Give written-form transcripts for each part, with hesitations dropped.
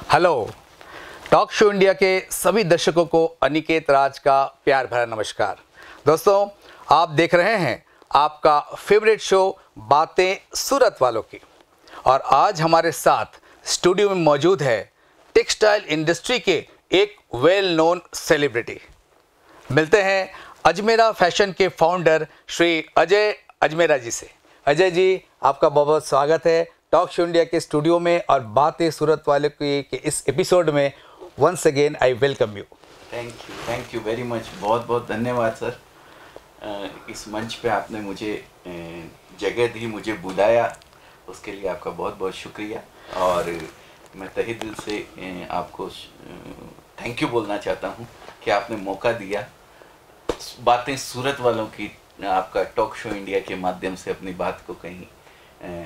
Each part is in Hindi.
हेलो, टॉक शो इंडिया के सभी दर्शकों को अनिकेत राज का प्यार भरा नमस्कार। दोस्तों, आप देख रहे हैं आपका फेवरेट शो बातें सूरत वालों की, और आज हमारे साथ स्टूडियो में मौजूद है टेक्सटाइल इंडस्ट्री के एक वेल नोन सेलिब्रिटी। मिलते हैं अजमेरा फैशन के फाउंडर श्री अजय अजमेरा जी से। अजय जी, आपका बहुत बहुत स्वागत है टॉक शो इंडिया के स्टूडियो में और बातें सूरत वाले के इस एपिसोड में। Once again I welcome you. Thank you very much. बहुत बहुत धन्यवाद सर। इस मंच पे आपने मुझे जगह दी, मुझे बुलाया, उसके लिए आपका बहुत बहुत शुक्रिया। और मैं तहे दिल से आपको थैंक यू बोलना चाहता हूँ कि आपने मौका दिया बातें सूरत वालों की, आपका टॉक शो इंडिया के माध्यम से अपनी बात को कहीं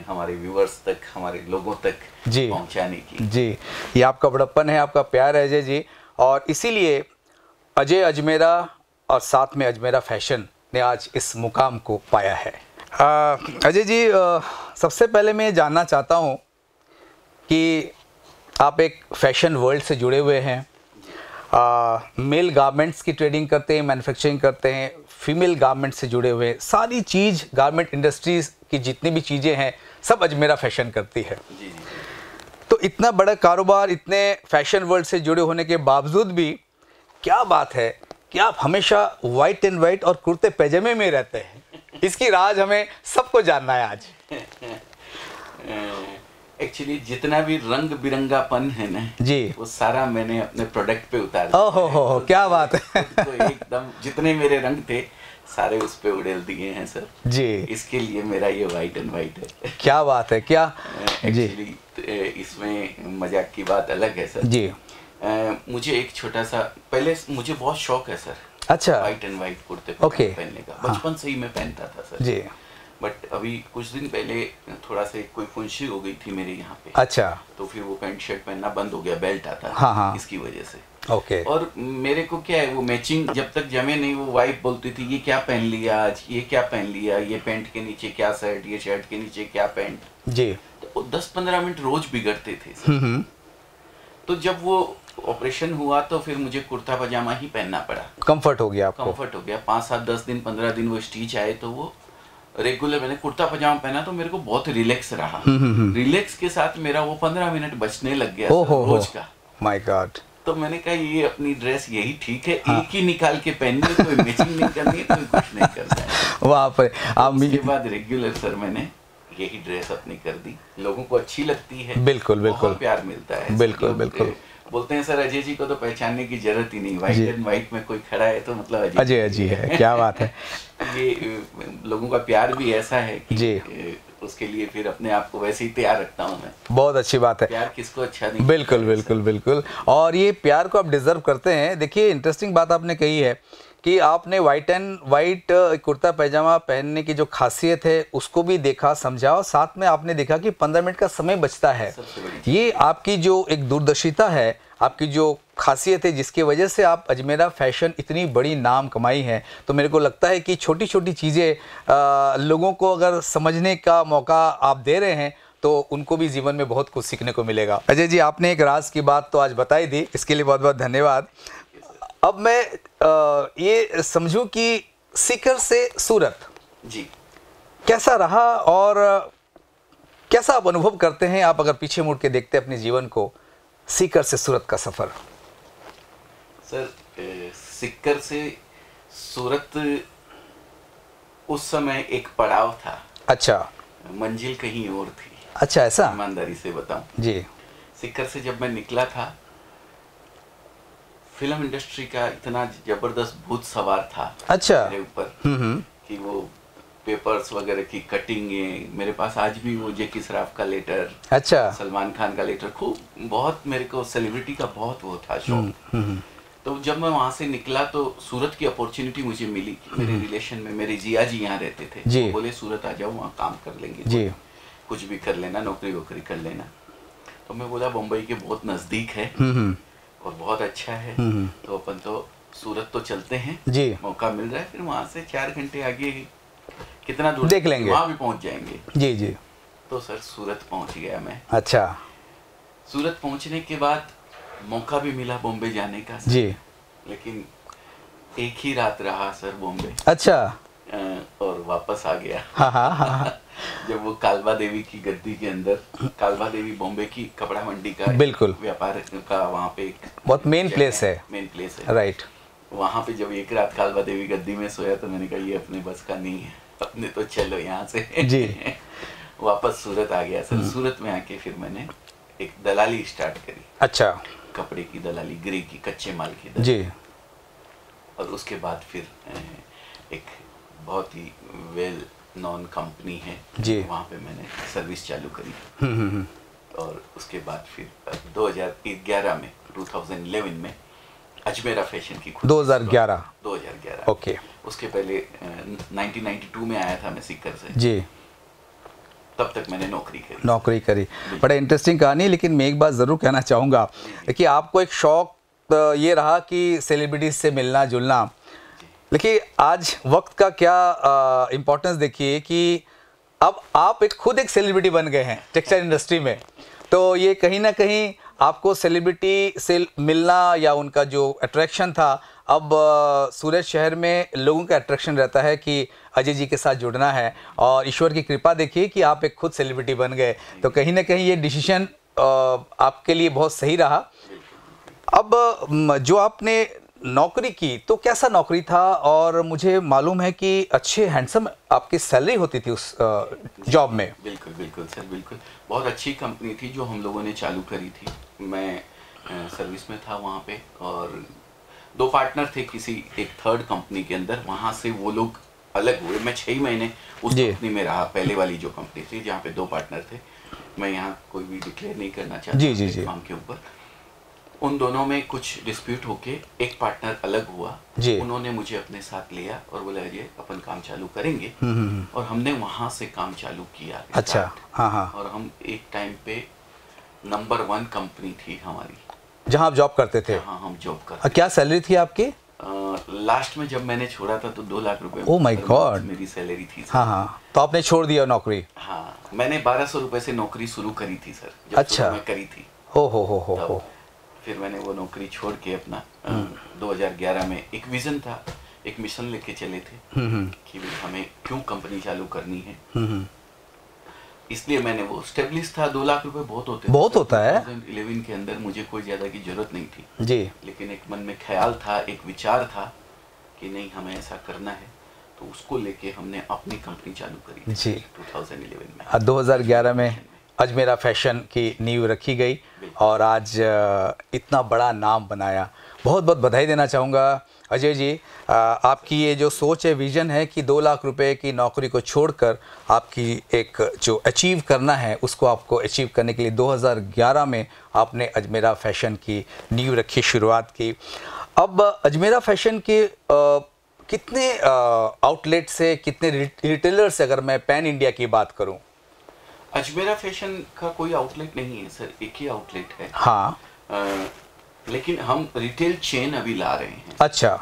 हमारे व्यूअर्स तक, हमारे लोगों तक पहुंचाने की। जी, ये आपका बड़प्पन है, आपका प्यार है अजय जी, और इसीलिए अजय अजमेरा और साथ में अजमेरा फैशन ने आज इस मुकाम को पाया है। अजय जी, सबसे पहले मैं जानना चाहता हूँ कि आप एक फैशन वर्ल्ड से जुड़े हुए हैं, मेल गारमेंट्स की ट्रेडिंग करते हैं, मैन्युफैक्चरिंग करते हैं, फीमेल गारमेंट्स से जुड़े हुए, सारी चीज़ गारमेंट इंडस्ट्रीज़ की जितनी भी चीज़ें हैं सब अजमेरा फैशन करती है। जी। तो इतना बड़ा कारोबार, इतने फैशन वर्ल्ड से जुड़े होने के बावजूद भी क्या बात है कि आप हमेशा वाइट एंड वाइट और कुर्ते पैजामे में रहते हैं? इसकी राज हमें सबको जानना है आज। एक्चुअली जितना भी रंग बिरंगापन है ना जी, वो सारा मैंने अपने प्रोडक्ट पे उतार दिया। ओहो, क्या बात है। तो एकदम जितने मेरे रंग थे सारे उस पे उड़ेल दिए हैं सर जी। इसके लिए मेरा ये वाइट एंड वाइट है। क्या बात है। क्या एक्चुअली इसमें मजाक की बात अलग है सर जी। मुझे एक छोटा सा, पहले मुझे बहुत शौक है सर अच्छा, वाइट एंड वाइट कुर्ते पहनने का। बचपन से ही मैं पहनता था सर जी। बट अभी कुछ दिन पहले थोड़ा सा कोई फुंसी हो गई थी मेरे यहाँ पे। अच्छा। तो फिर वो पैंट शर्ट पहनना बंद हो गया, बेल्ट आता है। हाँ। इसकी वजह से। ओके। और मेरे को क्या है, वो मैचिंग जब तक जमे नहीं, वो वाइफ बोलती थी ये क्या पहन लिया आज, ये क्या पहन लिया, ये पैंट के नीचे क्या शर्ट, ये शर्ट के नीचे क्या पैंट। जी। तो 10-15 मिनट रोज बिगड़ते थे सर। तो जब वो ऑपरेशन हुआ तो फिर मुझे कुर्ता पजामा ही पहनना पड़ा। कंफर्ट हो गया आपको? कंफर्ट हो गया। 5-7-10 दिन 15 दिन वो स्टिच आए तो वो रेगुलर मैंने कुर्ता पजामा पहना तो मेरे को बहुत रिलैक्स रहा। रिलैक्स के साथ मेरा वो 15 मिनट बचने लग गया रोज का। My God. तो मैंने कहा ये अपनी ड्रेस यही ठीक है। हाँ। एक ही निकाल के पहननी है, कोई मैचिंग नहीं करनी है, कोई कुछ नहीं करना है। वहाँ पर उसके बाद रेगुलर सर मैंने यही ड्रेस अपनी कर दी। लोगों को अच्छी लगती है। बिल्कुल बहुत प्यार मिलता है। बिल्कुल। बोलते हैं सर अजय जी को तो पहचानने की जरूरत ही नहीं, वाइट एंड वाइट में कोई खड़ा है तो मतलब अजय जी है। क्या बात है। ये लोगों का प्यार भी ऐसा है कि जी। उसके लिए फिर अपने आप को वैसे ही तैयार रखता हूँ मैं। बहुत अच्छी बात है। प्यार किसको अच्छा नहीं। बिल्कुल। और ये प्यार को आप डिजर्व करते हैं। देखिए, इंटरेस्टिंग बात आपने कही है कि आपने वाइट एंड वाइट कुर्ता पैजामा पहनने की जो खासियत है उसको भी देखा, समझा, और साथ में आपने देखा कि 15 मिनट का समय बचता है। ये आपकी जो एक दूरदर्शिता है, आपकी जो खासियत है, जिसकी वजह से आप अजमेरा फैशन इतनी बड़ी नाम कमाई है। तो मेरे को लगता है कि छोटी छोटी चीज़ें लोगों को अगर समझने का मौका आप दे रहे हैं तो उनको भी जीवन में बहुत कुछ सीखने को मिलेगा। अजय जी, आपने एक राज की बात तो आज बताई दी, इसके लिए बहुत बहुत धन्यवाद। अब मैं ये समझूं कि सीकर से सूरत जी कैसा रहा और कैसा आप अनुभव करते हैं, आप अगर पीछे मुड़ के देखते हैं अपने जीवन को, सीकर से सूरत का सफर? सर, सीकर से सूरत उस समय एक पड़ाव था। अच्छा। मंजिल कहीं और थी। अच्छा, ऐसा? ईमानदारी से बताऊं जी। सीकर से जब मैं निकला था, फिल्म इंडस्ट्री का इतना जबरदस्त भूत सवार था अच्छा मेरे ऊपर कि वो पेपर्स वगैरह की कटिंग मेरे पास आज भी, वो जेकी श्रॉफ का लेटर, अच्छा, सलमान खान का लेटर, खूब बहुत मेरे को सेलिब्रिटी का बहुत वो था शौक। तो जब मैं वहाँ से निकला तो सूरत की अपॉर्चुनिटी मुझे मिली। मेरे रिलेशन में मेरे जिया जी यहाँ रहते थे। वो बोले सूरत आ जाओ, वहाँ काम कर लेंगे जी, कुछ भी कर लेना, नौकरी वोकरी कर लेना। तो मैं बोला बम्बई के बहुत नज़दीक है और बहुत अच्छा है, तो अपन तो सूरत तो चलते हैं जी, मौका मिल रहा है, फिर वहाँ से 4 घंटे आगे कितना दूर देख लेंगे, वहाँ भी पहुँच जाएंगे। जी जी। तो सर सूरत पहुँच गया मैं। अच्छा। सूरत पहुंचने के बाद मौका भी मिला बॉम्बे जाने का सर। जी। लेकिन एक ही रात रहा सर बॉम्बे। अच्छा। और वापस आ गया। हाँ हाँ। जब वो कालबा देवी की गद्दी के अंदर, कालबा देवी बॉम्बे की कपड़ा मंडी का बिल्कुल व्यापार का वहाँ पे एक बहुत मेन प्लेस है। मेन प्लेस है, राइट। वहाँ पे जब एक रात कालबा देवी गद्दी में सोया तो मैंने कहा ये अपने बस का नहीं है, अपने तो चलो यहाँ से जी। वापस सूरत आ गया सर। सूरत में आके फिर मैंने एक दलाली स्टार्ट करी। अच्छा। कपड़े की दलाली, ग्रे की, कच्चे माल की जी। दलाली। और उसके बाद फिर एक बहुत ही वेल नॉन कंपनी है जी, वहाँ पे मैंने सर्विस चालू करी। और उसके बाद फिर 2011 में 2011 में अजमेरा फैशन की 2011 ओके। उसके पहले 1992 में आया था मैं सीकर से जी। तब तक मैंने नौकरी करी। बड़ा इंटरेस्टिंग कहानी। लेकिन मैं एक बात ज़रूर कहना चाहूँगा कि आपको एक शौक ये रहा कि सेलिब्रिटीज से मिलना जुलना, लेकिन आज वक्त का क्या इम्पोर्टेंस देखिए कि अब आप खुद एक सेलिब्रिटी बन गए हैं टेक्सटाइल इंडस्ट्री में। तो ये कहीं ना कहीं आपको सेलिब्रिटी से मिलना या उनका जो अट्रैक्शन था, अब सूरत शहर में लोगों का अट्रैक्शन रहता है कि अजय जी के साथ जुड़ना है, और ईश्वर की कृपा देखिए कि आप एक खुद सेलिब्रिटी बन गए। तो कहीं ना कहीं ये डिसीजन आपके लिए बहुत सही रहा। अब जो आपने नौकरी की तो कैसा नौकरी था, और मुझे मालूम है कि अच्छे हैंडसम आपकी सैलरी होती थी उस जॉब में। बिल्कुल सर, बिल्कुल। बहुत अच्छी कंपनी थी जो हम लोगों ने चालू करी थी। मैं सर्विस में था वहाँ पे, और 2 पार्टनर थे किसी एक थर्ड कंपनी के अंदर। वहाँ से वो लोग अलग हुए। मैं 6 महीने उस कंपनी में रहा, पहले वाली जो कंपनी थी जहाँ पे 2 पार्टनर थे। मैं यहाँ कोई भी डिक्लेयर नहीं करना चाहता काम के ऊपर। उन दोनों में कुछ डिस्प्यूट होके एक पार्टनर अलग हुआ। उन्होंने मुझे अपने साथ लिया और बोला ये अपन काम चालू करेंगे। और हमने वहाँ से काम चालू किया। अच्छा। हाँ। और हम एक टाइम पे नंबर 1 कंपनी थी हमारी, जहाँ आप जॉब करते थे। हाँ, हम जॉब करते। क्या सैलरी थी आपकी? लास्ट में जब मैंने छोड़ा था तो 2 लाख रुपए ओह माय गॉड मेरी सैलरी थी सर। हाँ। तो आपने छोड़ दिया नौकरी? हाँ, मैंने 1200 रुपए से नौकरी शुरू करी थी सर, जब अच्छा। मैं करी थी। हो। फिर मैंने वो नौकरी छोड़ के अपना 2011 में एक विजन था, एक मिशन लेके चले थे कि हमें क्यों कंपनी चालू करनी है। इसलिए मैंने वो स्टेब्लिश था। 2 लाख रुपए बहुत होता है। 2011 के अंदर मुझे कोई ज्यादा की जरूरत नहीं थी जी। लेकिन एक मन में ख्याल था, एक विचार था कि नहीं हमें ऐसा करना है। तो उसको लेके हमने अपनी कंपनी चालू करी जी 2011 में। 2011 में अजमेरा फैशन की नींव रखी गई और आज इतना बड़ा नाम बनाया। बहुत बहुत बधाई देना चाहूँगा अजय जी। आपकी ये जो सोच है, विज़न है कि 2 लाख रुपए की नौकरी को छोड़कर आपकी एक जो अचीव करना है उसको आपको अचीव करने के लिए 2011 में आपने अजमेरा फैशन की नींव रखी, शुरुआत की। अब अजमेरा फैशन के कितने आउटलेट से, कितने रिटेलर से, अगर मैं पैन इंडिया की बात करूं? अजमेरा फैशन का कोई आउटलेट नहीं है सर, एक ही आउटलेट है। हाँ। लेकिन हम रिटेल चेन अभी ला रहे हैं। अच्छा।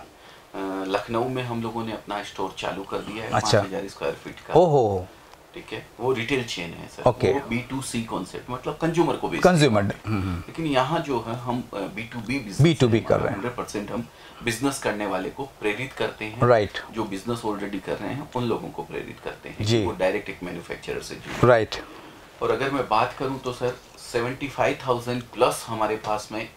लखनऊ में हम लोगों ने अपना स्टोर चालू कर दिया है। अच्छा। 5000 स्क्वायर फीट का। ओहो। ठीक है, वो रिटेल चेन है सर। ओके। वो B2C कॉन्सेप्ट, मतलब कंज्यूमर को बेचते कंज्यूमर। लेकिन यहाँ जो है हम B2B कर रहे हैं। 100% हम बिजनेस करने वाले को प्रेरित करते हैं। राइट। जो बिजनेस ऑलरेडी कर रहे हैं उन लोगों को प्रेरित करते हैं जी। कि वो डायरेक्ट एक मैन्युफैक्चरर से जुड़े। राइट। और अगर मैं बात करूं तो सर 75,000 प्लस हमारे पास में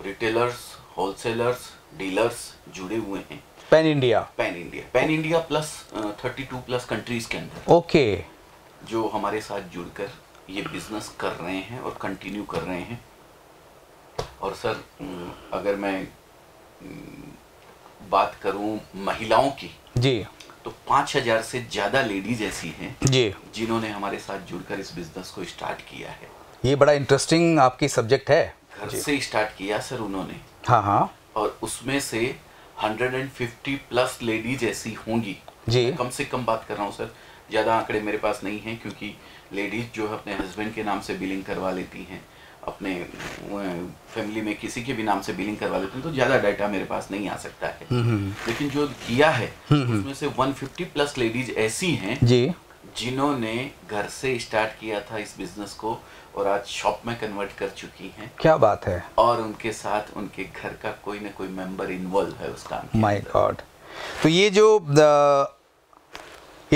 रिटेलर्स, होलसेलर्स, डीलर्स जुड़े हुए हैं। Pan India plus 32 plus countries के अंदर। ओके। जो हमारे साथ जुड़कर ये बिजनेस कर रहे हैं और कंटिन्यू कर रहे हैं। और सर अगर मैं बात करूं महिलाओं की जी, तो 5000 से ज्यादा लेडीज ऐसी हैं जी जिन्होंने हमारे साथ जुड़कर इस बिजनेस को स्टार्ट किया है। ये बड़ा इंटरेस्टिंग आपकी सब्जेक्ट है। घर से स्टार्ट किया सर उन्होंने। हाँ। और उसमें से 150 प्लस लेडीज ऐसी होंगी जी। कम से कम बात कर रहा हूँ सर, ज़्यादा आंकड़े मेरे पास नहीं हैं क्योंकि लेडीज जो है अपने हस्बैंड के नाम से बिलिंग करवा लेती हैं, अपने फैमिली में किसी के भी नाम से बिलिंग करवा लेते हैं, तो ज़्यादा डाटा मेरे पास नहीं आ सकता है। लेकिन जो किया है उसमें से 150 प्लस लेडीज ऐसी हैं जी जिन्होंने घर से स्टार्ट किया था इस बिजनेस को और आज शॉप में कन्वर्ट कर चुकी हैं। क्या बात है। और उनके साथ उनके घर का कोई ना कोई मेंबर इन्वॉल्व है उस काम के माय अंदर। गॉड। तो ये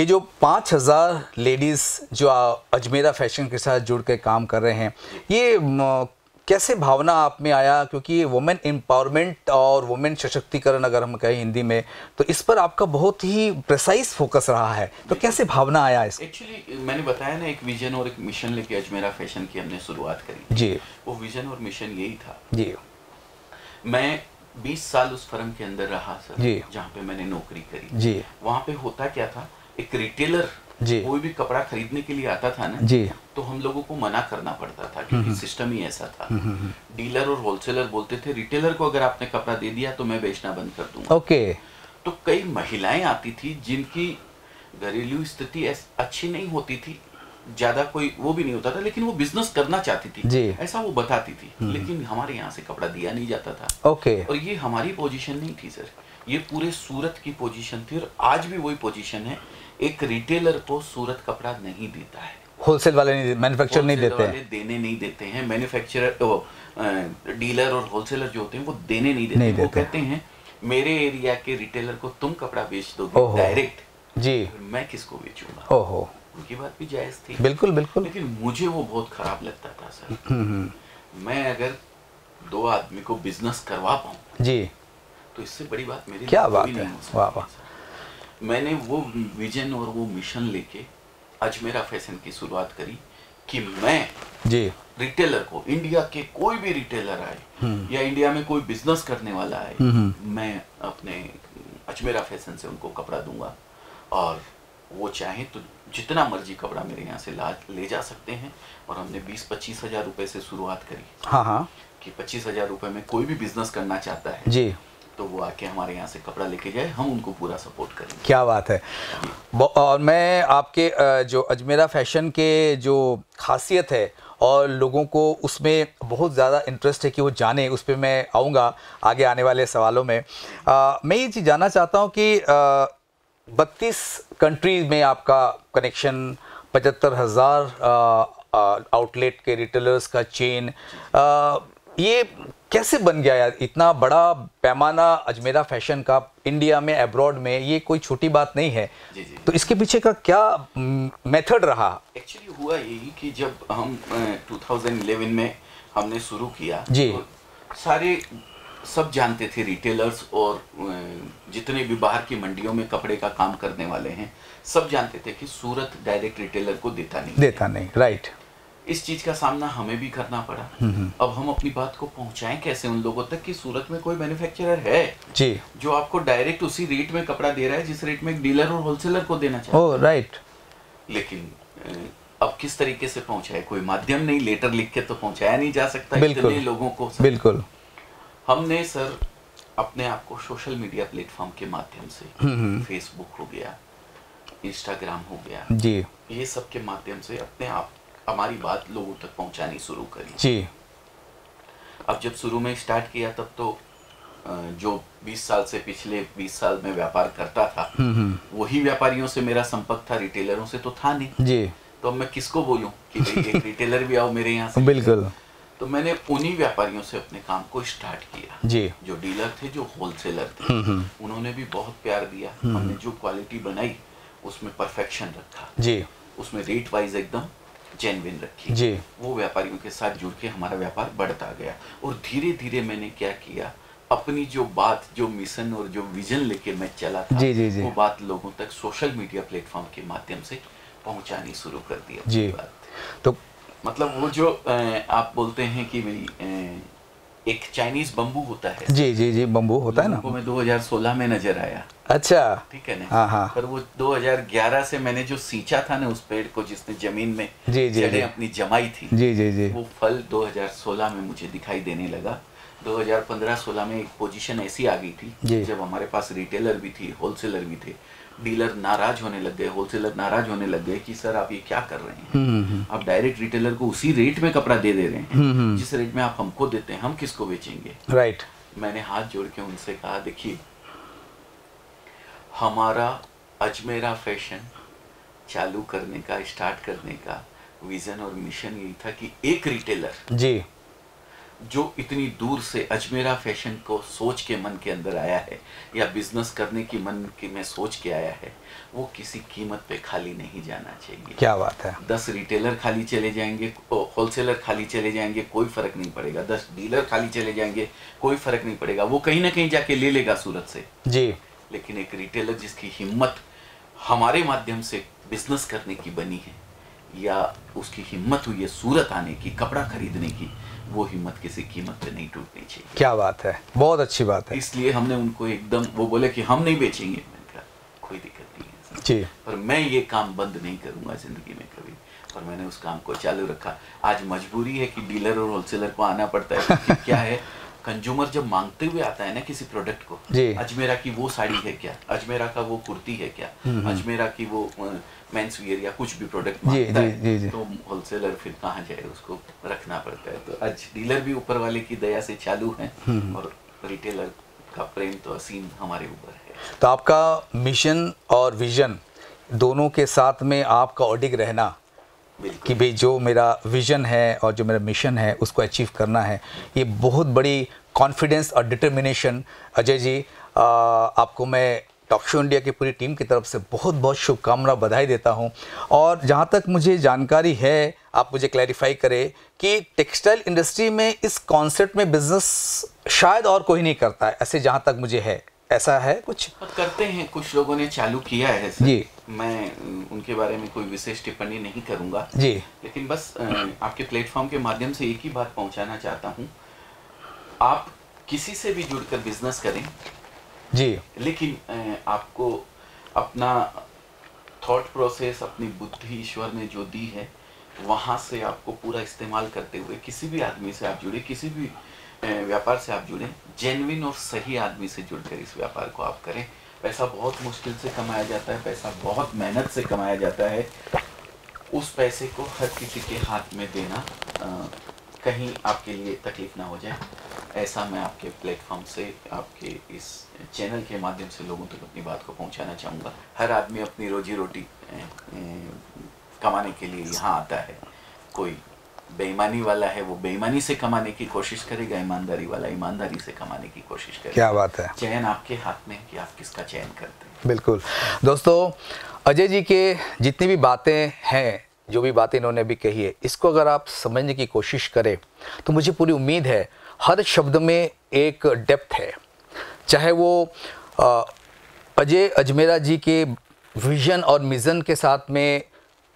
जो 5000 लेडीज़ जो अजमेरा फैशन के साथ जुड़ के काम कर रहे हैं, ये कैसे भावना आप में आया? क्योंकि ये वुमेन एम्पावरमेंट और वुमेन सशक्तिकरण अगर हम कहें हिंदी में, तो इस पर आपका बहुत ही प्रिसाइज फोकस रहा है, तो कैसे भावना आया इस? एक्चुअली मैंने बताया ना, एक विजन और एक मिशन लेके अजमेरा फैशन की हमने शुरुआत करी जी। वो विजन और मिशन यही था जी। मैं 20 साल उस फर्म के अंदर रहा सर, जी। जहाँ पे मैंने नौकरी करी। जी। वहाँ पे होता क्या था, एक रिटेलर जी। कोई भी कपड़ा खरीदने के लिए आता था ना जी। तो हम लोगों को मना करना पड़ता था क्योंकि सिस्टम ही ऐसा था। डीलर और होलसेलर बोलते थे रिटेलर को अगर आपने कपड़ा दे दिया तो मैं बेचना बंद कर दूंगा। ओके। तो कई महिलाएं आती थी जिनकी घरेलू स्थिति अच्छी नहीं होती थी, ज्यादा कोई वो भी नहीं होता था, लेकिन वो बिजनेस करना चाहती थी जी। ऐसा वो बताती थी, लेकिन हमारे यहाँ से कपड़ा दिया नहीं जाता था। ओके। और ये हमारी पोजीशन नहीं थी सर, ये पूरे सूरत की पोजीशन थी और आज भी वही पोजीशन है। एक रिटेलर को सूरत कपड़ा नहीं देता है, होलसेल वाले नहीं, मैन्युफैक्चर नहीं देते हैं, देने नहीं देते हैं। मैन्युफैक्चरर डीलर और होलसेलर जो होते हैं वो देने नहीं देते, वो कहते हैं मेरे एरिया के रिटेलर को तुम कपड़ा बेच दोगे डायरेक्ट जी, मैं किसको बेचूंगा। ओहो, उनकी बात भी जायज थी, बिल्कुल बिल्कुल, लेकिन मुझे वो बहुत खराब लगता था सर। मैं अगर 2 आदमी को बिजनेस करवा पाऊँ जी, तो इससे बड़ी बात मेरे क्या लिए बात कोई है। नहीं हो सकती। वाह वाह। मैंने वो विजन और वो मिशन लेके अजमेरा फैशन की शुरुआत करी कि मैं जी रिटेलर को, इंडिया के कोई भी रिटेलर आए या इंडिया में कोई बिजनेस करने वाला आए, मैं अपने अजमेरा फैशन से उनको कपड़ा दूंगा और वो चाहे तो जितना मर्जी कपड़ा मेरे यहाँ से ले जा सकते हैं। और हमने 20-25 हज़ार रुपए से शुरुआत करी। हाँ हाँ, कि 25 हज़ार रुपए में कोई भी बिजनेस करना चाहता है जी, तो वो आके हमारे यहाँ से कपड़ा लेके जाए, हम उनको पूरा सपोर्ट करेंगे। क्या बात है। और मैं आपके जो अजमेरा फैशन के जो खासियत है और लोगों को उसमें बहुत ज़्यादा इंटरेस्ट है कि वो जाने, उस पर मैं आऊँगा आगे आने वाले सवालों में। मैं ये चीज़ जानना चाहता हूँ कि 32 कंट्रीज में आपका कनेक्शन, 75,000 आउटलेट के रिटेलर्स का चेन, ये कैसे बन गया यार? इतना बड़ा पैमाना अजमेरा फैशन का इंडिया में, अब्रॉड में, ये कोई छोटी बात नहीं है। जी जी। तो इसके पीछे का क्या मेथड रहा? एक्चुअली हुआ यही कि जब हम 2011 में हमने शुरू किया जी, तो सारे सब जानते थे, रिटेलर्स और जितने भी बाहर की मंडियों में कपड़े का काम करने वाले हैं सब जानते थे कि सूरत डायरेक्ट रिटेलर को देता नहीं, राइट। इस चीज का सामना हमें भी करना पड़ा। अब हम अपनी बात को पहुंचाएं कैसे उन लोगों तक कि सूरत में कोई मैन्युफैक्चरर है जी, जो आपको डायरेक्ट उसी रेट में कपड़ा दे रहा है जिस रेट में एक डीलर और होलसेलर को देना चाहिए। Oh right. लेकिन अब किस तरीके से पहुंचाए, कोई माध्यम नहीं, लेटर लिख के तो पहुंचाया नहीं जा सकता इतने लोगों को सर। बिल्कुल। हमने सर अपने आप को सोशल मीडिया प्लेटफॉर्म के माध्यम से, फेसबुक हो गया, इंस्टाग्राम हो गया जी, ये सब के माध्यम से अपने आप हमारी बात लोगों तक पहुंचानी शुरू करी जी। अब जब शुरू में स्टार्ट किया तब तो जो 20 साल से पिछले 20 साल में व्यापार करता था वही व्यापारियों से मेरा संपर्क था, रिटेलरों से तो था नहीं जी। तो अब मैं किसको बोलूं कि भाई एक रिटेलर भी आओ मेरे यहाँ से। बिल्कुल। तो मैंने उन्हीं व्यापारियों से अपने काम को स्टार्ट किया जी, जो डीलर थे, जो होलसेलर थे। उन्होंने भी बहुत प्यार दिया। हमने जो क्वालिटी बनाई उसमें परफेक्शन रखा जी, उसमें रेट वाइज एकदम जेन्युइन रखी जी। वो व्यापारियों के साथ जुड़ के हमारा व्यापार बढ़ता गया। और धीरे धीरे मैंने क्या किया, अपनी जो बात, जो मिशन और जो विजन लेके मैं चला था जी, जी, जी। वो बात लोगों तक सोशल मीडिया प्लेटफॉर्म के माध्यम से पहुंचानी शुरू कर दिया जी। बात। तो मतलब वो जो आप बोलते हैं कि भाई एक चाइनीज बम्बू होता है, जी जी जी, बम्बू होता है ना, वो मैं 2016 में नजर आया। अच्छा, ठीक है ना। हाँ हाँ। पर वो 2011 से मैंने जो सींचा था ना उस पेड़ को, जिसने जमीन में जी जी जड़ें जी, अपनी जमाई थी, जी जी जी, वो फल 2016 में मुझे दिखाई देने लगा। 2015-16 में एक पोजीशन ऐसी आ गई थी जब हमारे पास रिटेलर भी थी, होलसेलर भी थे। डीलर नाराज होने लग गए, होलसेलर नाराज होने लग गए कि सर आप ये क्या कर रहे हैं, आप डायरेक्ट रिटेलर को उसी रेट में कपड़ा दे रहे हैं जिस रेट में आप हमको देते हैं, हम किसको बेचेंगे। राइट। मैंने हाथ जोड़ के उनसे कहा, देखिए हमारा अजमेरा फैशन चालू करने का, स्टार्ट करने का विजन और मिशन यही था कि एक रिटेलर जी जो इतनी दूर से अजमेरा फैशन को सोच के मन के अंदर आया है या बिजनेस करने की मन के में सोच के आया है, वो किसी कीमत पे खाली नहीं जाना चाहिए। क्या बात है। 10 रिटेलर खाली चले जाएंगे, होलसेलर खाली चले जाएंगे, कोई फर्क नहीं पड़ेगा। 10 डीलर खाली चले जाएंगे, कोई फर्क नहीं पड़ेगा, वो कहीं ना कहीं जाके ले लेगा सूरत से जी। लेकिन एक रिटेलर जिसकी हिम्मत हमारे माध्यम से बिजनेस करने की बनी है या उसकी हिम्मत हुई है सूरत आने की, कपड़ा खरीदने की, वो हिम्मत किसी कीमत पे नहीं टूटनी चाहिए। क्या बात है, बहुत अच्छी बात है। इसलिए हमने उनको एकदम, वो बोले कि हम नहीं बेचेंगे, मैंने कहा कोई दिक्कत नहीं है सर, जी, पर मैं ये काम बंद नहीं करूंगा जिंदगी में कभी, और मैंने उस काम को चालू रखा। आज मजबूरी है कि डीलर और होलसेलर को आना पड़ता है, क्योंकि क्या है, कंज्यूमर जब मांगते हुए आता है ना किसी प्रोडक्ट को, अजमेरा की वो साड़ी है क्या, अजमेरा का वो कुर्ती है क्या, अजमेरा की वो मेंस वियर या कुछ भी प्रोडक्ट मांगता है, तो होलसेलर फिर कहाँ जाए, उसको रखना पड़ता है। तो आज डीलर भी ऊपर वाले की दया से चालू है और रिटेलर का प्रेम तो असीम हमारे ऊपर है। तो आपका मिशन और विजन दोनों के साथ में आपका ऑडिग रहना कि भाई जो मेरा विजन है और जो मेरा मिशन है उसको अचीव करना है, ये बहुत बड़ी कॉन्फिडेंस और डिटर्मिनेशन। अजय जी, आपको मैं टॉक शो इंडिया की पूरी टीम की तरफ से बहुत बहुत शुभकामना, बधाई देता हूं। और जहां तक मुझे जानकारी है, आप मुझे क्लैरिफाई करें कि टेक्सटाइल इंडस्ट्री में इस कॉन्सेप्ट में बिजनेस शायद और कोई नहीं करता है, ऐसे जहां तक मुझे है, ऐसा है कुछ? करते हैं, कुछ लोगों ने चालू किया है सर। जी, मैं उनके बारे में कोई विशेष टिप्पणी नहीं करूंगा जी, लेकिन बस आपके प्लेटफॉर्म के माध्यम से एक ही बात पहुंचाना चाहता हूं, आप किसी से भी जुड़कर बिजनेस करें जी, लेकिन आपको अपना थॉट प्रोसेस, अपनी बुद्धि ईश्वर ने जो दी है, वहाँ से आपको पूरा इस्तेमाल करते हुए किसी भी आदमी से आप जुड़े, किसी भी व्यापार से आप जुड़े, जेन्युइन और सही आदमी से जुड़कर इस व्यापार को आप करें। पैसा बहुत मुश्किल से कमाया जाता है, पैसा बहुत मेहनत से कमाया जाता है, उस पैसे को हर किसी के हाथ में देना कहीं आपके लिए तकलीफ ना हो जाए, ऐसा मैं आपके प्लेटफॉर्म से, आपके इस चैनल के माध्यम से लोगों तक अपनी बात को पहुंचाना चाहूँगा। हर आदमी अपनी रोजी रोटी कमाने के लिए यहाँ आता है, कोई बेईमानी वाला है वो बेईमानी से कमाने की कोशिश करेगा, ईमानदारी वाला ईमानदारी से कमाने की कोशिश करेगा। क्या बात है। चयन आपके हाथ में कि आप किसका चयन करते हैं। बिल्कुल दोस्तों, अजय जी के जितनी भी बातें हैं, जो भी बातें इन्होंने भी कही है, इसको अगर आप समझने की कोशिश करें तो मुझे पूरी उम्मीद है हर शब्द में एक डेप्थ है। चाहे वो अजय अजमेरा जी के विजन और मिशन के साथ में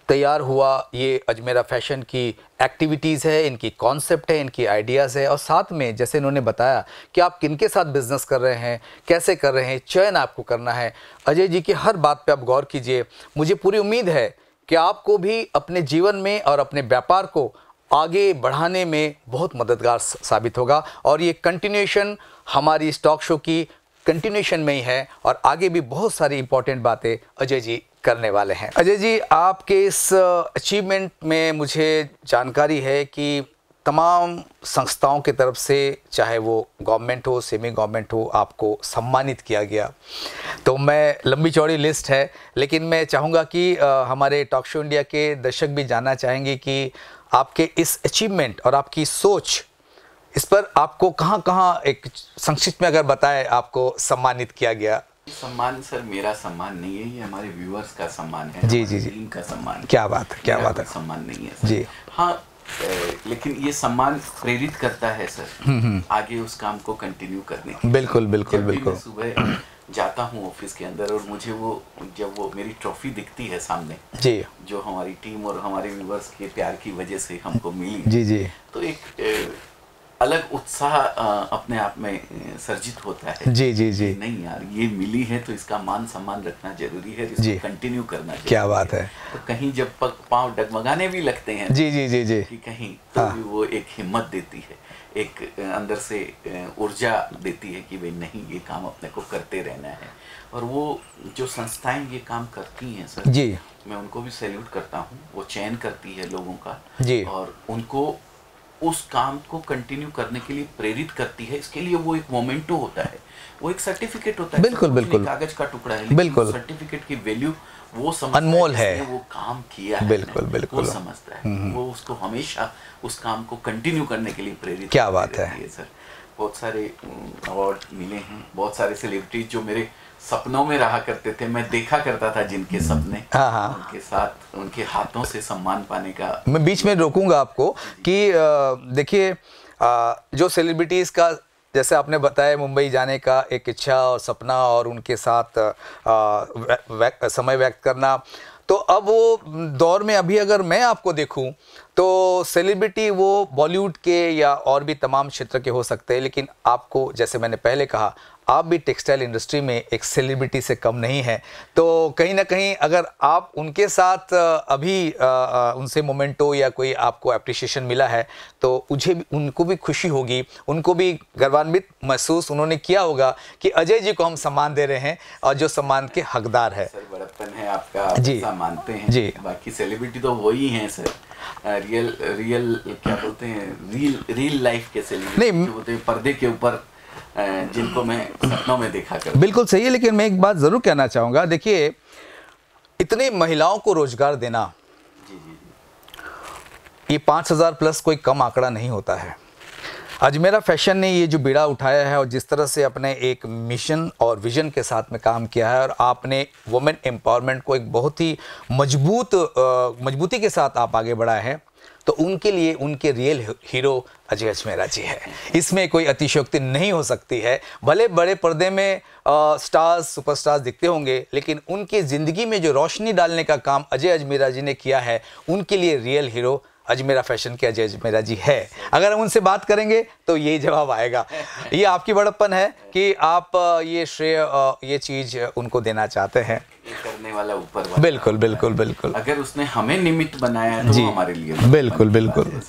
तैयार हुआ ये अजमेरा फैशन की एक्टिविटीज़ है, इनकी कॉन्सेप्ट है, इनकी आइडियाज़ है, और साथ में जैसे इन्होंने बताया कि आप किनके साथ बिजनेस कर रहे हैं, कैसे कर रहे हैं, चयन आपको करना है। अजय जी की हर बात पे आप गौर कीजिए। मुझे पूरी उम्मीद है कि आपको भी अपने जीवन में और अपने व्यापार को आगे बढ़ाने में बहुत मददगार साबित होगा, और ये कंटिन्यूएशन हमारी इस टॉक शो की कंटिन्यूएशन में ही है, और आगे भी बहुत सारी इंपॉर्टेंट बातें अजय जी करने वाले हैं। अजय जी, आपके इस अचीवमेंट में मुझे जानकारी है कि तमाम संस्थाओं की तरफ से, चाहे वो गवर्नमेंट हो, सेमी गवर्नमेंट हो, आपको सम्मानित किया गया। तो मैं, लंबी चौड़ी लिस्ट है, लेकिन मैं चाहूँगा कि हमारे टॉक शो इंडिया के दर्शक भी जानना चाहेंगे कि आपके इस अचीवमेंट और आपकी सोच, इस पर आपको कहाँ कहाँ, एक संक्षिप्त में अगर बताएं, आपको सम्मानित किया गया। सम्मान सर मेरा सम्मान नहीं है, ये हमारे व्यूअर्स का सम्मान है, जी जी जी, टीम का सम्मान। क्या बात है, क्या बात है। सम्मान नहीं है सर। जी हाँ, लेकिन ये सम्मान प्रेरित करता है सर आगे उस काम को कंटिन्यू करने की। बिल्कुल बिल्कुल बिल्कुल। मैं सुबह जाता हूँ ऑफिस के अंदर और मुझे वो, जब वो मेरी ट्रॉफी दिखती है सामने, जी, जो हमारी टीम और हमारे व्यूअर्स के प्यार की वजह से हमको मिली, जी जी, तो एक अलग उत्साह अपने आप में सर्जित होता है। जी जी जी, नहीं यार, ये मिली है तो इसका मान सम्मान रखना जरूरी है, इसको कंटिन्यू करना चाहिए। क्या बात है। तो कहीं जब पांव डगमगाने भी लगते हैं, जी जी जी जी, कि कहीं तो भी वो एक हिम्मत देती है, एक अंदर से ऊर्जा देती है कि भाई नहीं, ये काम अपने को करते रहना है। और वो जो संस्थाएं ये काम करती हैं सर, जी, मैं उनको भी सैल्यूट करता हूँ। वो चयन करती है लोगों का, जी, और उनको उस काम को कंटिन्यू करने के लिए प्रेरित करती है, इसके लिए वो एक मोमेंटो होता है, वो एक सर्टिफिकेट होता है। बिल्कुल बिल्कुल, कागज का टुकड़ा है, लेकिन बिल्कुल सर्टिफिकेट की वैल्यू वो समझता अनमोल है, वो काम किया है, बिल्कुल बिल्कुल वो समझता है, वो उसको हमेशा उस काम को कंटिन्यू करने के लिए प्रेरित। क्या बात है सर। बहुत सारे अवार्ड मिले हैं, बहुत सारे सेलिब्रिटीज जो मेरे सपनों में रहा करते थे, मैं देखा करता था जिनके सपने, उनके साथ उनके हाथों से सम्मान पाने का। मैं बीच में रोकूंगा आपको कि देखिए जो सेलिब्रिटीज़ का, जैसे आपने बताया मुंबई जाने का एक इच्छा और सपना और उनके साथ समय व्यक्त करना, तो अब वो दौर में अभी अगर मैं आपको देखूं तो सेलिब्रिटी वो बॉलीवुड के या और भी तमाम क्षेत्र के हो सकते हैं, लेकिन आपको, जैसे मैंने पहले कहा, आप भी टेक्सटाइल इंडस्ट्री में एक सेलिब्रिटी से कम नहीं है। तो कहीं ना कहीं अगर आप उनके साथ अभी उनसे मोमेंटो या कोई आपको अप्रिशिएशन मिला है तो उनको भी खुशी होगी, उनको भी गर्वान्वित महसूस उन्होंने किया होगा कि अजय जी को हम सम्मान दे रहे हैं और जो सम्मान के हकदार है। सर बड़प्पन है आपका, जी मानते हैं जी। बाकी सेलिब्रिटी तो वही हैं सर, रियल क्या बोलते हैं, रियल लाइफ के सेलिब्रिटी जो होते हैं पर्दे के ऊपर, जिनको मैं सपनों में देखा करता। बिल्कुल सही है, लेकिन मैं एक बात जरूर कहना चाहूंगा, देखिए इतनी महिलाओं को रोजगार देना, ये 5000 प्लस कोई कम आंकड़ा नहीं होता है। अजमेरा फैशन ने ये जो बीड़ा उठाया है और जिस तरह से अपने एक मिशन और विजन के साथ में काम किया है, और आपने वुमेन एम्पावरमेंट को एक बहुत ही मजबूती के साथ आप आगे बढ़ाए हैं, तो उनके लिए उनके रियल हीरो अजय अजमेरा जी है। इसमें कोई अतिशयोक्ति नहीं हो सकती है। भले बड़े पर्दे में स्टार्स, सुपरस्टार्स दिखते होंगे, लेकिन उनकी ज़िंदगी में जो रोशनी डालने का काम अजय अजमेरा जी ने किया है, उनके लिए रियल हीरो अजमेरा फैशन के अजय अजमेरा जी है। अगर हम उनसे बात करेंगे तो यही जवाब आएगा। ये आपकी बड़प्पन है कि आप ये श्रेय, ये चीज़ उनको देना चाहते हैं। करने वाला ऊपर वाला। बिल्कुल बिल्कुल बिल्कुल। अगर उसने हमें निमित्त बनाया है तो हमारे लिए बिल्कुल बिल्कुल।